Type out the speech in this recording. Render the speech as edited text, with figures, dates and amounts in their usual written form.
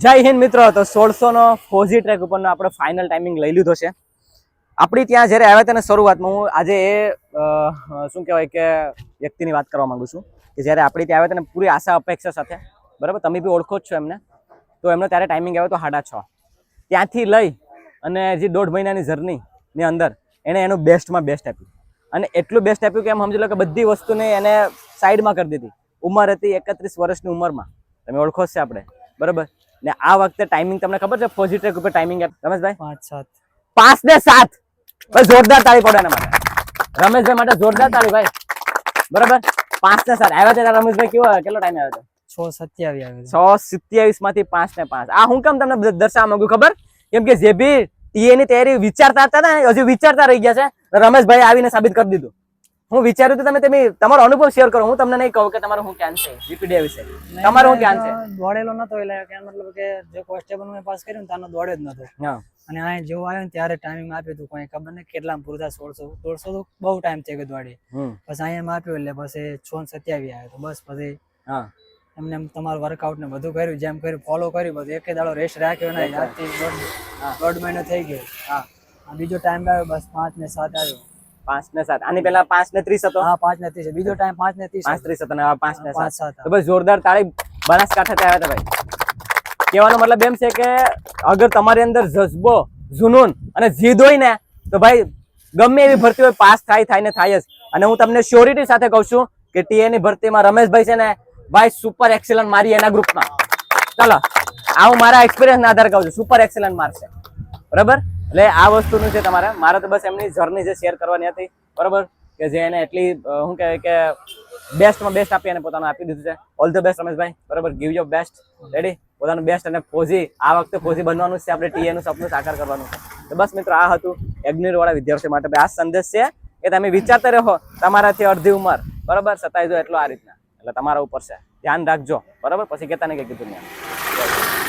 જય હિન્દ મિત્રો. તો 1600 નો ફોઝી ટ્રેક ઉપરનો આપણે ફાઇનલ ટાઈમિંગ લઈ લીધો છે. આપણી ત્યાં જ્યારે આવ્યા હતા ને શરૂઆતમાં, હું આજે શું કહેવાય કે વ્યક્તિની વાત કરવા માંગુ છું કે જ્યારે આપણી ત્યાં આવ્યા હતા ને પૂરી આશા અપેક્ષા સાથે, બરાબર, તમે બી ઓળખો જ છો એમને, તો એમનો ત્યારે ટાઈમિંગ આવ્યો તો 6:30. ત્યાંથી લઈ અને જે 1.5 મહિનાની જર્નીની અંદર એણે એનું બેસ્ટમાં બેસ્ટ આપ્યું. અને એટલું બેસ્ટ આપ્યું કે એમ સમજી લો કે બધી વસ્તુને એને સાઈડમાં કરી દીધી. ઉંમર હતી 31 વર્ષની ઉંમરમાં, તમે ઓળખો છે આપણે, બરાબર. ને આ વખતે ટાઈમિંગ તમને ખબર છે ફોઝી ટ્રેક ઉપર ટાઈમિંગ રમેશભાઈ 5 ને 7. ભાઈ જોરદાર તાળી પડે એના માટે, રમેશભાઈ માટે જોરદાર તાળી ભાઈ, બરાબર. 5 ને 7 આવ્યા હતા રમેશભાઈ. કેટલો ટાઈમ આવ્યો હતો? 6:27 6:27 માંથી 5 ને 5. આ હું કેમ તમને દર્શાવવા માંગુ ખબર? કેમ કે જે બી ટીએ ની તૈયારી વિચારતા હતા ને, હજુ વિચારતા રહી ગયા છે. રમેશભાઈ આવીને સાબિત કરી દીધું. હું વિચાર્યું તો તમે તમારો અનુભવ શેર કરો. હું તમને નહીં કહું કે તમારું શું જ્ઞાન છે જીપીડીએ વિશે. તમારું શું જ્ઞાન છે? દોડેલો નતો, એટલે કે મતલબ કે જે કોન્સ્ટેબલ મેં પાસ કર્યું તાનો દોડે જ નતો. હા. અને આ જેવું આવ્યો ને ત્યારે ટાઈમિંગ આપ્યું હતું, કોઈ ખબર નહીં કેટલા પૂરું થાય. 1600 તો બહુ ટાઈમ થઈ ગયો દોડી. પછી અહીંયા આપ્યું એટલે પછી 6:27 આવ્યો તો બસ. પછી હા, એમને તમારું વર્કઆઉટ ને બધું કર્યું, જેમ કર્યું ફોલો કર્યું બધું. એક દાડો રેસ્ટ રાખ્યો નહીં. આજથી 1.5 મહિનો થઈ ગયો. હા, બીજો ટાઈમ આવ્યો બસ 5 ને 7 આવ્યો. 5 ને 7. આની પહેલા 5 ને 30 હતો. હા, 5 ને 30. બીજો ટાઈમ 5 ને 30. 5:30 હતો ને 5 ને 7. 5-7. તો બસ જોરદાર તાળી બનાસકાંઠાથી આવ્યા હતા ભાઈ. કહેવાનો મતલબ એમ છે કે અગર તમારી અંદર જજ્બો, જુનૂન અને જીદ હોય ને તો ભાઈ ગમે એવી ભરતી હોય પાસ થાય ને થાય જ. અને હું તમને શ્યોરિટી સાથે કહું છું કે ટીએ ની ભરતીમાં રમેશભાઈ છે ને ભાઈ સુપર એક્સેલન્ટ મારી એના ગ્રુપમાં. ચાલો, આ હું મારા એક્સપિરિયન્સ ના આધારે કહું છું, સુપર એક્સેલન્ટ મારશે, બરાબર. એટલે આ વસ્તુનું છે તમારે. મારે તો બસ એમની જર્ની જે શેર કરવાની હતી, બરાબર, કે જે એને એટલી શું કહેવાય કે બેસ્ટમાં બેસ્ટ આપી અને પોતાનું આપી દીધું છે. ઓલ ધ બેસ્ટ રમેશભાઈ, બરાબર. Give your best. રેડી? પોતાનું બેસ્ટ. અને ફોઝી આ વખતે ફોઝી બનવાનું છે આપણે. ટીએ નું સપનું સાકાર કરવાનું છે. તો બસ મિત્રો, આ હતું એગ્નિર વાળા વિદ્યાર્થીઓ માટે આ સંદેશ છે કે તમે વિચારતા રહો તમારાથી અડધી ઉંમર, બરાબર, સતાઈ જો એટલો આ રીતના. એટલે તમારા ઉપર છે, ધ્યાન રાખજો, બરાબર. પછી કહેતા નહીં કે કીધું નહીં.